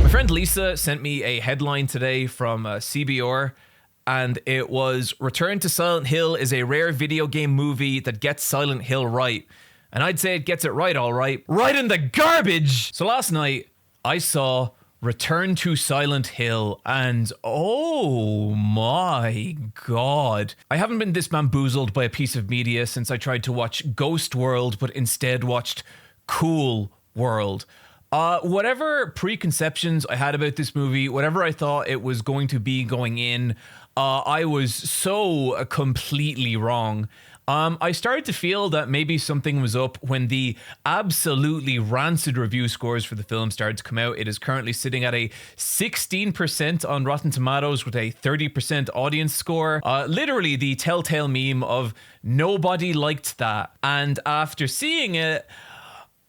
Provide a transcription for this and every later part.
My friend Lisa sent me a headline today from CBR, and it was Return to Silent Hill is a rare video game movie that gets Silent Hill right. And I'd say it gets it right, all right. Right in the garbage! So last night, I saw Return to Silent Hill, and oh my god. I haven't been this bamboozled by a piece of media since I tried to watch Ghost World, but instead watched Cool World. Whatever preconceptions I had about this movie, whatever I thought it was going to be going in, I was so completely wrong. I started to feel that maybe something was up when the absolutely rancid review scores for the film started to come out. It is currently sitting at a 16% on Rotten Tomatoes with a 30% audience score. Literally the telltale meme of nobody liked that. And after seeing it,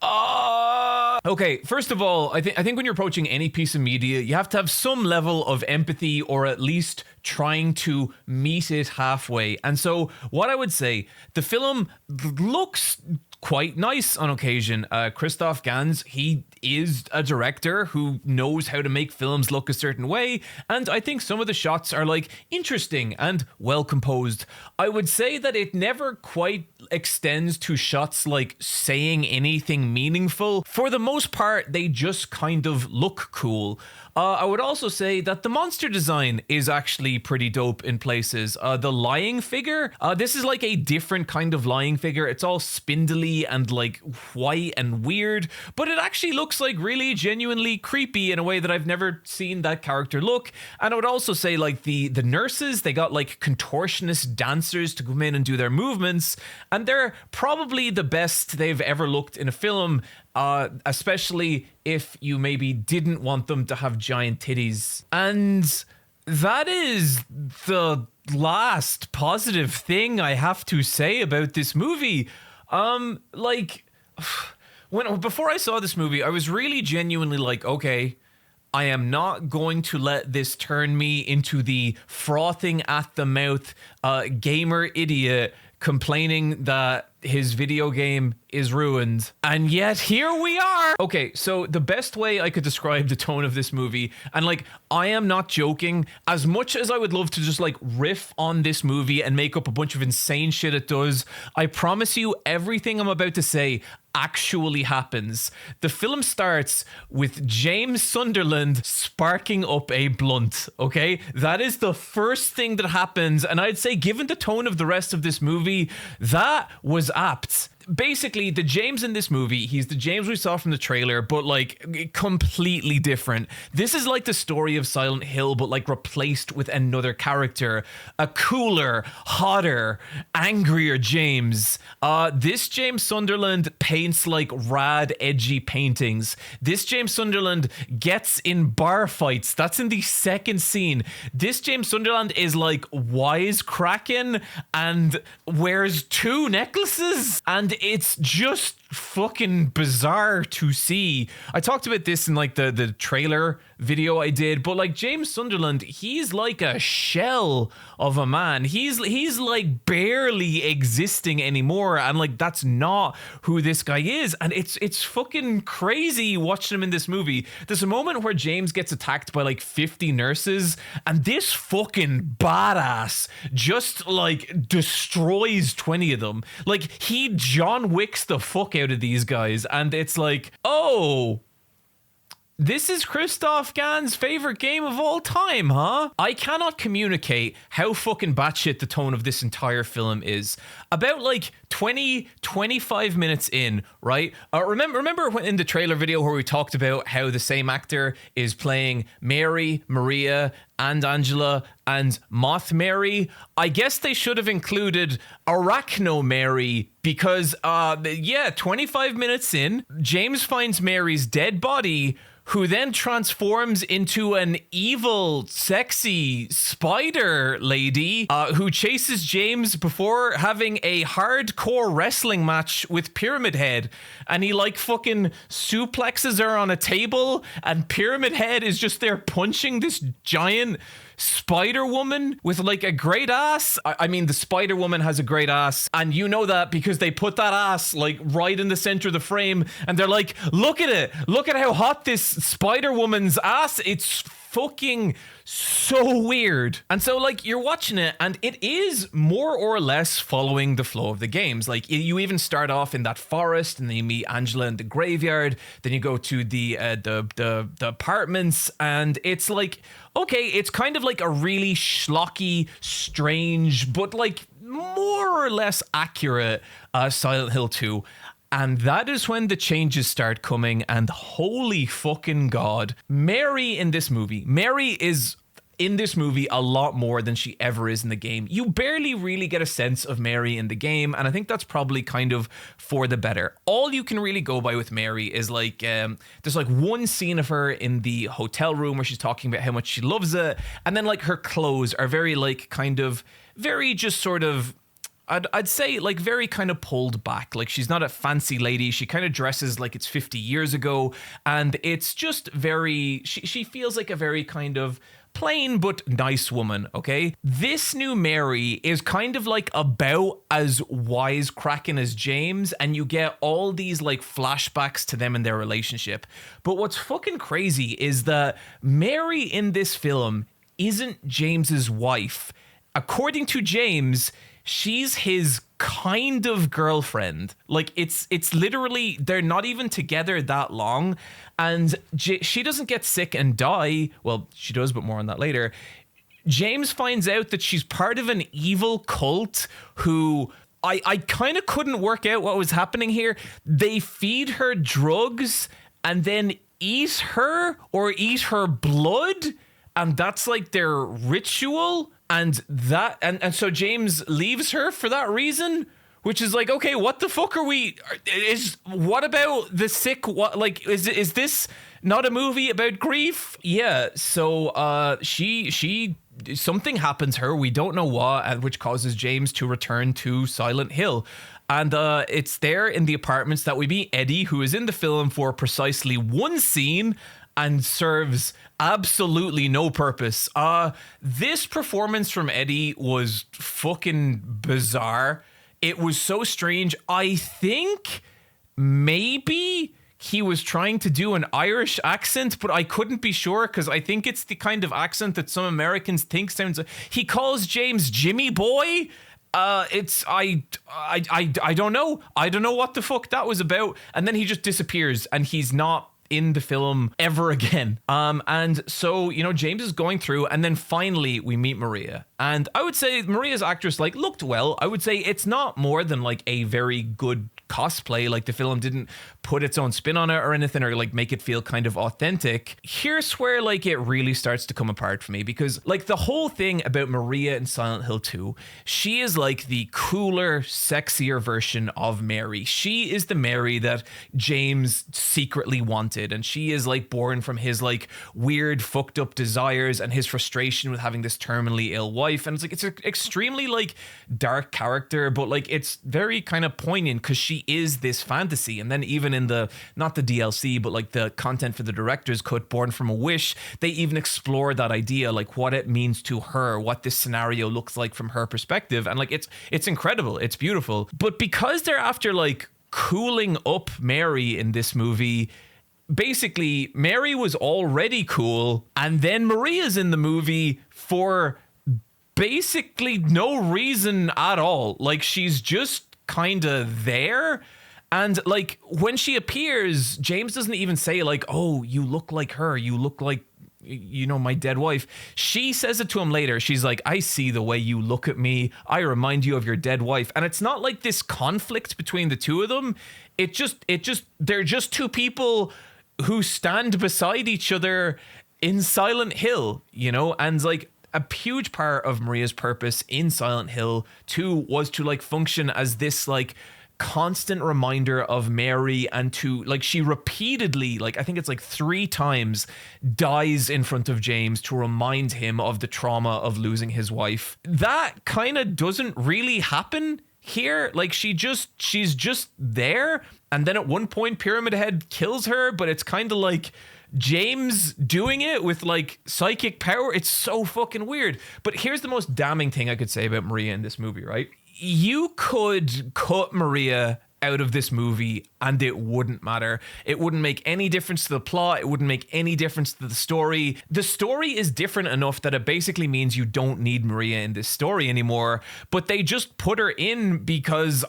okay, first of all, I think when you're approaching any piece of media, you have to have some level of empathy, or at least trying to meet it halfway. And so what I would say, the film looks quite nice on occasion. Christoph Gans, he is a director who knows how to make films look a certain way, and I think some of the shots are like interesting and well composed. I would say that it never quite extends to shots like saying anything meaningful. For the most part, they just kind of look cool. I would also say that the monster design is actually pretty dope in places. The lying figure, this is like a different kind of lying figure. It's all spindly and like white and weird, but it actually looks like really genuinely creepy in a way that I've never seen that character look. And I would also say like the nurses, they got like contortionist dancers to come in and do their movements, and they're probably the best they've ever looked in a film. Especially if you maybe didn't want them to have giant titties. And that is the last positive thing I have to say about this movie. Before I saw this movie, I was really genuinely like, okay, I am not going to let this turn me into the frothing at the mouth gamer idiot complaining that his video game is ruined. And yet here we are. Okay, so the best way I could describe the tone of this movie, and like, I am not joking, as much as I would love to just like riff on this movie and make up a bunch of insane shit it does, I promise you everything I'm about to say actually happens. The film starts with James Sunderland sparking up a blunt, okay? That is the first thing that happens, and I'd say given the tone of the rest of this movie, that was apt. Basically, the James in this movie, he's the James we saw from the trailer, but like completely different. This is like the story of Silent Hill, but like replaced with another character, a cooler, hotter, angrier James. This James Sunderland paints like rad, edgy paintings. This James Sunderland gets in bar fights. That's in the second scene. This James Sunderland is like wisecracking and wears two necklaces, and it's just fucking bizarre to see. I talked about this in like the trailer video I did, but like James Sunderland, he's like a shell of a man. He's like barely existing anymore, and like that's not who this guy is. And it's fucking crazy watching him in this movie. There's a moment where James gets attacked by like 50 nurses, and this fucking badass just like destroys 20 of them. Like he John Wicks the fuck out of these guys, and it's like, oh, this is Christoph Gans' favorite game of all time, huh? I cannot communicate how fucking batshit the tone of this entire film is. About like 25 minutes in, right? Remember when in the trailer video where we talked about how the same actor is playing Mary, Maria, and Angela, and Moth Mary? I guess they should have included Arachno Mary, because 25 minutes in, James finds Mary's dead body, who then transforms into an evil, sexy spider lady who chases James before having a hardcore wrestling match with Pyramid Head. And he like fucking suplexes her on a table, and Pyramid Head is just there punching this giant Spider Woman with like a great ass. I mean, the Spider Woman has a great ass, and you know that because they put that ass like right in the center of the frame, and they're like, look at it, look at how hot this Spider-Woman's ass. It's fucking so weird. And so like you're watching it and it is more or less following the flow of the games. Like you even start off in that forest and then you meet Angela in the graveyard, then you go to the apartments, and it's like, okay, it's kind of like a really schlocky, strange, but like more or less accurate Silent Hill 2. And that is when the changes start coming, and holy fucking God. Mary is in this movie a lot more than she ever is in the game. You barely really get a sense of Mary in the game, and I think that's probably kind of for the better. All you can really go by with Mary is like, there's like one scene of her in the hotel room where she's talking about how much she loves it, and then like her clothes are very like kind of, very just sort of, I'd say like very kind of pulled back. Like she's not a fancy lady. She kind of dresses like it's 50 years ago. And it's just very, she feels like a very kind of plain but nice woman, okay? This new Mary is kind of like about as wisecracking as James, and you get all these like flashbacks to them and their relationship. But what's fucking crazy is that Mary in this film isn't James's wife. According to James, she's his kind of girlfriend. Like it's literally, they're not even together that long, and she doesn't get sick and die. Well, she does, but more on that later. James finds out that she's part of an evil cult who I kind of couldn't work out what was happening here. They feed her drugs and then eat her or eat her blood, and that's like their ritual. And that, and so James leaves her for that reason, which is like, okay, what the fuck are we, what about the sick, what, like, is this not a movie about grief? Yeah, so she something happens to her, we don't know what, and which causes James to return to Silent Hill. And it's there in the apartments that we meet Eddie, who is in the film for precisely one scene and serves absolutely no purpose. This performance from Eddie was fucking bizarre. It was so strange. I think maybe he was trying to do an Irish accent, but I couldn't be sure because I think it's the kind of accent that some Americans think sounds. He calls James Jimmy Boy. I don't know. I don't know what the fuck that was about. And then he just disappears, and he's not in the film ever again. And so, you know, James is going through, and then finally we meet Maria. And I would say Maria's actress like looked well. I would say it's not more than like a very good cosplay. Like the film didn't put its own spin on it or anything, or like make it feel kind of authentic. Here's where like it really starts to come apart for me, because like the whole thing about Maria in Silent Hill 2, she is like the cooler, sexier version of Mary. She is the Mary that James secretly wanted, and she is like born from his like weird fucked up desires and his frustration with having this terminally ill wife. And it's like, it's an extremely like dark character, but like it's very kind of poignant because she is this fantasy. And then even in the, not the DLC, but like the content for the director's cut, Born from a Wish, they even explore that idea, like what it means to her, what this scenario looks like from her perspective. And like it's incredible, it's beautiful. But because they're after like cooling up Mary in this movie, basically Mary was already cool, and then Maria's in the movie for basically no reason at all. Like she's just kind of there. And like when she appears, James doesn't even say like, oh, you look like her, you look like, you know, my dead wife. She says it to him later. She's like, I see the way you look at me, I remind you of your dead wife. And it's not like this conflict between the two of them. It just they're just two people who stand beside each other in Silent Hill, you know. And like a huge part of Maria's purpose in Silent Hill 2 was to like function as this like constant reminder of Mary, and to like, she repeatedly, like I think it's like 3 times, dies in front of James to remind him of the trauma of losing his wife. That kind of doesn't really happen here. Like she's just there, and then at one point Pyramid Head kills her, but it's kind of like James doing it with like psychic power. It's so fucking weird. But here's the most damning thing I could say about Maria in this movie, right? You could cut Maria out of this movie and it wouldn't matter. It wouldn't make any difference to the plot. It wouldn't make any difference to the story. The story is different enough that it basically means you don't need Maria in this story anymore, but they just put her in because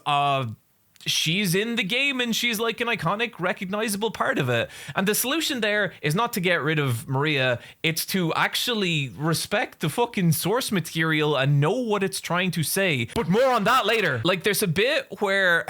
she's in the game and she's like an iconic, recognizable part of it. And the solution there is not to get rid of Maria, it's to actually respect the fucking source material and know what it's trying to say. But more on that later. Like, there's a bit where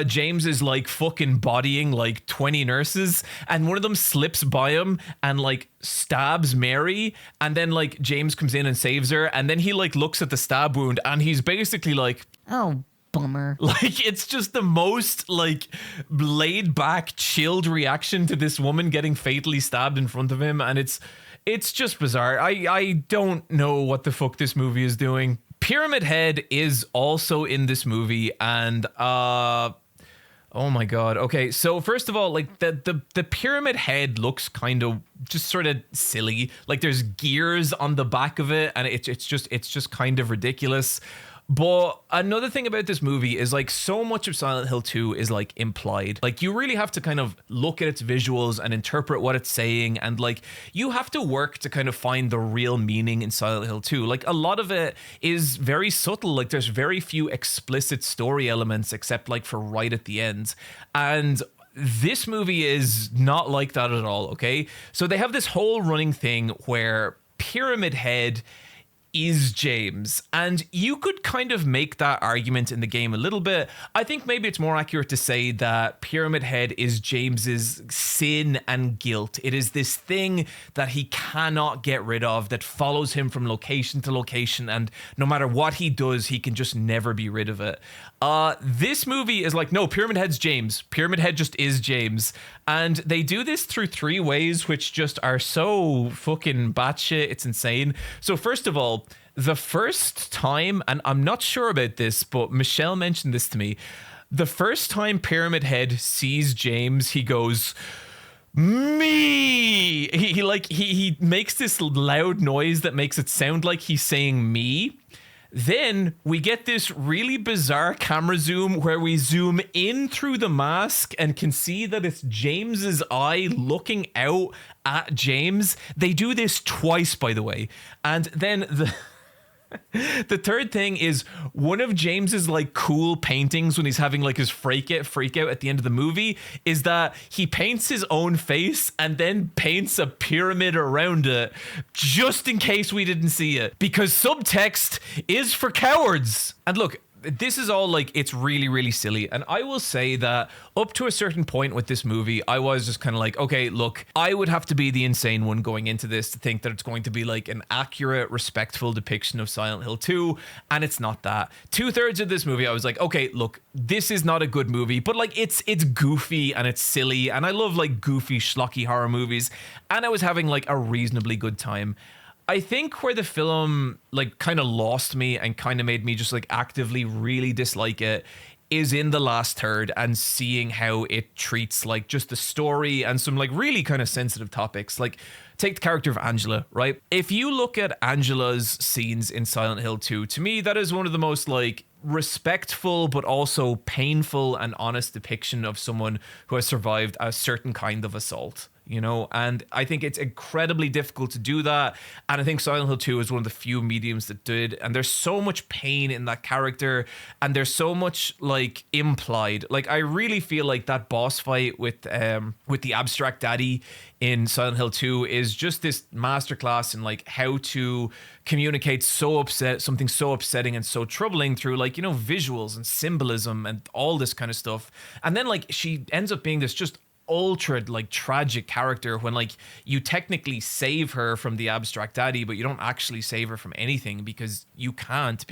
James is like fucking bodying like 20 nurses, and one of them slips by him and like stabs Mary, and then like James comes in and saves her, and then he like looks at the stab wound and he's basically like, oh, bummer. Like, it's just the most like laid back, chilled reaction to this woman getting fatally stabbed in front of him, and it's just bizarre. I don't know what the fuck this movie is doing. Pyramid Head is also in this movie, and oh my god. Okay, so first of all, like the Pyramid Head looks kind of just sort of silly. Like, there's gears on the back of it, and it's just kind of ridiculous. But another thing about this movie is like so much of Silent Hill 2 is like implied. Like, you really have to kind of look at its visuals and interpret what it's saying, and like you have to work to kind of find the real meaning in Silent Hill 2. Like, a lot of it is very subtle. Like, there's very few explicit story elements except like for right at the end. And this movie is not like that at all, okay? So they have this whole running thing where Pyramid Head is James, and you could kind of make that argument in the game a little bit. I think maybe it's more accurate to say that Pyramid Head is James's sin and guilt. It is this thing that he cannot get rid of, that follows him from location to location, and no matter what he does, he can just never be rid of it. This movie is like, no, Pyramid Head's James. Pyramid Head just is James. And they do this through 3 ways, which just are so fucking batshit. It's insane. So first of all, the first time, and I'm not sure about this, but Michelle mentioned this to me. The first time Pyramid Head sees James, he goes, me. He makes this loud noise that makes it sound like he's saying me. Then we get this really bizarre camera zoom where we zoom in through the mask and can see that it's James's eye looking out at James. They do this twice, by the way. And then the third thing is one of James's like cool paintings when he's having like his freak out at the end of the movie is that he paints his own face and then paints a pyramid around it just in case we didn't see it, because subtext is for cowards. And look, this is all like, it's really, really silly. And I will say that up to a certain point with this movie, I was just kind of like, okay, look, I would have to be the insane one going into this to think that it's going to be like an accurate, respectful depiction of Silent Hill 2. And it's not that. 2/3 of this movie, I was like, okay, look, this is not a good movie, but like it's goofy and it's silly. And I love like goofy, schlocky horror movies. And I was having like a reasonably good time. I think where the film like kind of lost me and kind of made me just like actively really dislike it is in the last third, and seeing how it treats like just the story and some like really kind of sensitive topics. Like, take the character of Angela, right? If you look at Angela's scenes in Silent Hill 2, to me, that is one of the most like respectful but also painful and honest depiction of someone who has survived a certain kind of assault, you know? And I think it's incredibly difficult to do that, and I think Silent Hill 2 is one of the few mediums that did. And there's so much pain in that character, and there's so much like implied. Like, I really feel like that boss fight with the abstract daddy in Silent Hill 2 is just this masterclass in like how to communicate something so upsetting and so troubling through like, you know, visuals and symbolism and all this kind of stuff. And then like she ends up being this just ultra like tragic character when like you technically save her from the abstract daddy, but you don't actually save her from anything because you can't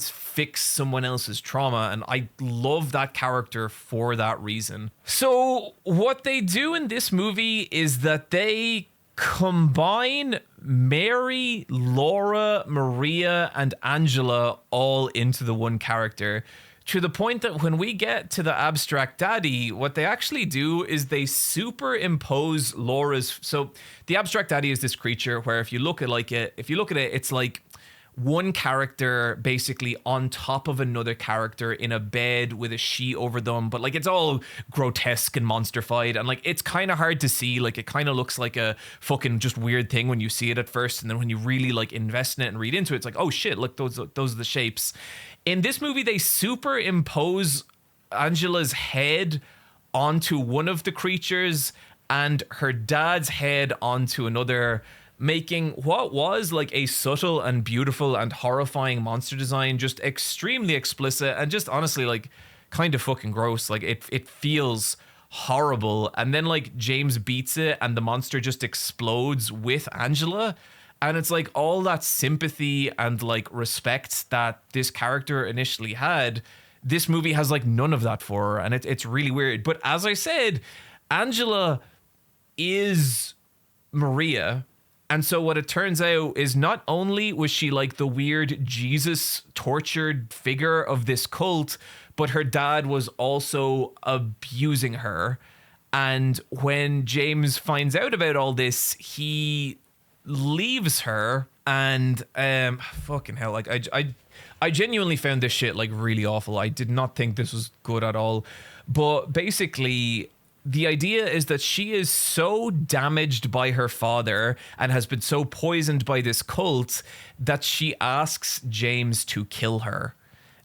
fix someone else's trauma. And I love that character for that reason. So what they do in this movie is that they combine Mary, Laura, Maria, and Angela all into the one character, to the point that when we get to the abstract daddy, what they actually do is they superimpose Laura's. So the abstract daddy is this creature where if you look at it, it's like one character basically on top of another character in a bed with a sheet over them, but like it's all grotesque and monsterfied, and like it's kind of hard to see. Like it kind of looks like a fucking just weird thing when you see it at first, and then when you really like invest in it and read into it, it's like, oh shit, look, those are the shapes. In this movie, they superimpose Angela's head onto one of the creatures and her dad's head onto another, making what was like a subtle and beautiful and horrifying monster design just extremely explicit and just honestly like kind of fucking gross. Like it feels horrible. And then like James beats it and the monster just explodes with Angela. And it's like all that sympathy and like respect that this character initially had, this movie has like none of that for her. And it's really weird. But as I said, Angela is Maria. And so what it turns out is not only was she like the weird Jesus tortured figure of this cult, but her dad was also abusing her. And when James finds out about all this, he leaves her. And fucking hell, like I genuinely found this shit like really awful. I did not think this was good at all. But basically, the idea is that she is so damaged by her father and has been so poisoned by this cult that she asks James to kill her.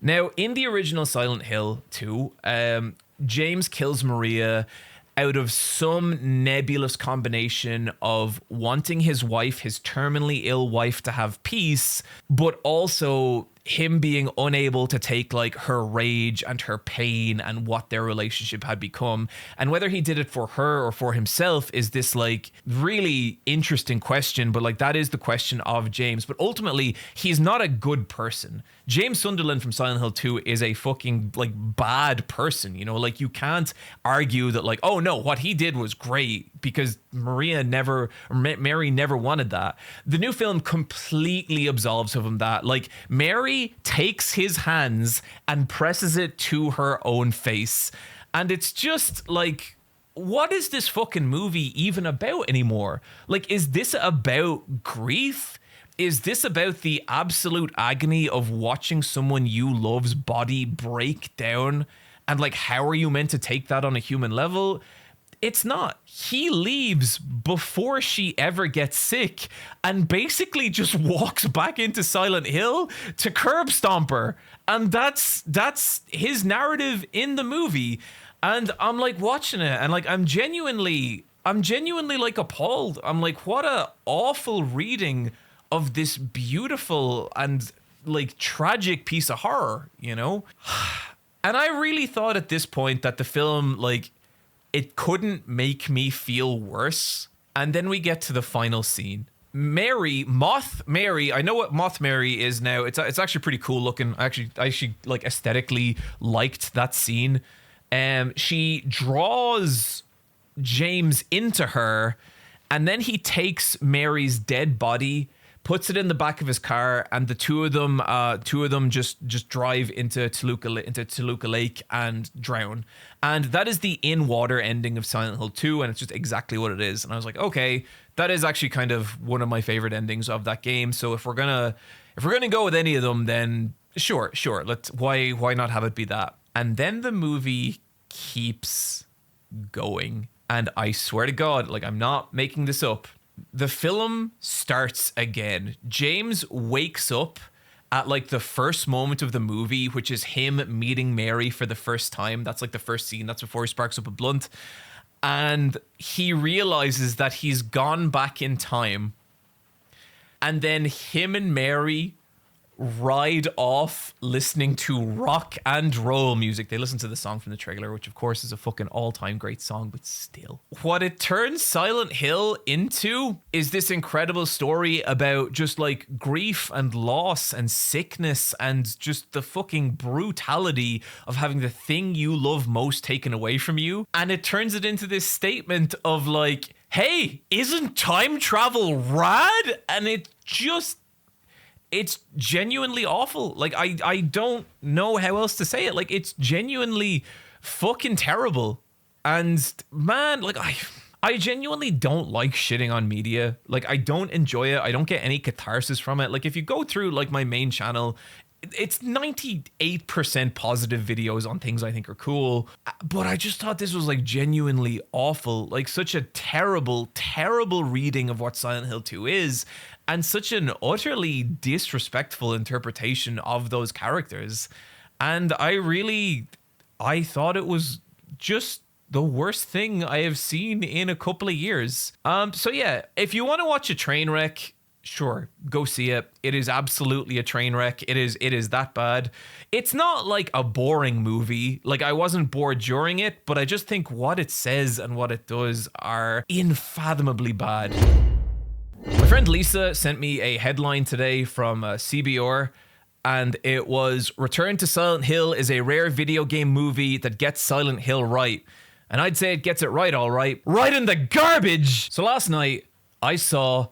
Now, in the original Silent Hill 2, James kills Maria out of some nebulous combination of wanting his wife, his terminally ill wife, to have peace, but also him being unable to take like her rage and her pain and what their relationship had become. And whether he did it for her or for himself is this like really interesting question, but like that is the question of James. But ultimately, he's not a good person. James Sunderland from Silent Hill 2 is a fucking like bad person, you know, like you can't argue that like, oh no, what he did was great, because Mary never wanted that. The new film completely absolves of him that. Like Mary takes his hands and presses it to her own face. And it's just like, what is this fucking movie even about anymore? Like, is this about grief? Is this about the absolute agony of watching someone you love's body break down? And like, how are you meant to take that on a human level? It's not. He leaves before she ever gets sick and basically just walks back into Silent Hill to curb stomp her. And that's his narrative in the movie. And I'm like watching it and like I'm genuinely like appalled. I'm like, what a awful reading of this beautiful and like tragic piece of horror, you know? And I really thought at this point that the film, like, it couldn't make me feel worse. And then we get to the final scene. Moth Mary, I know what Moth Mary is now. It's actually pretty cool looking. I actually like aesthetically liked that scene. She draws James into her, and then he takes Mary's dead body, puts it in the back of his car, and the two of them just drive into Toluca Lake and drown. And that is the in-water ending of Silent Hill 2, and it's just exactly what it is. And I was like, okay, that is actually kind of one of my favorite endings of that game. So if we're gonna go with any of them, then sure, why not have it be that? And then the movie keeps going, and I swear to God, like I'm not making this up. The film starts again. James wakes up at like the first moment of the movie, which is him meeting Mary for the first time. That's like the first scene. That's before he sparks up a blunt. And he realizes that he's gone back in time. And then him and Mary ride off listening to rock and roll music. They listen to the song from the trailer, which of course is a fucking all-time great song, but still. What it turns Silent Hill into is this incredible story about just like grief and loss and sickness and just the fucking brutality of having the thing you love most taken away from you. And it turns it into this statement of like, hey, isn't time travel rad? And it's genuinely awful. Like, I don't know how else to say it. Like, it's genuinely fucking terrible. And man, like, I genuinely don't like shitting on media. Like, I don't enjoy it. I don't get any catharsis from it. Like, if you go through like my main channel, it's 98% positive videos on things I think are cool. But I just thought this was like genuinely awful. Like, such a terrible, terrible reading of what Silent Hill 2 is, and such an utterly disrespectful interpretation of those characters. And I thought it was just the worst thing I have seen in a couple of years. So yeah, if you want to watch a train wreck, sure, go see it. It is absolutely a train wreck. It is that bad. It's not like a boring movie. Like, I wasn't bored during it, but I just think what it says and what it does are unfathomably bad. My friend Lisa sent me a headline today from CBR, and it was, "Return to Silent Hill is a rare video game movie that gets Silent Hill right." And I'd say it gets it right, all right. Right in the garbage! So last night, I saw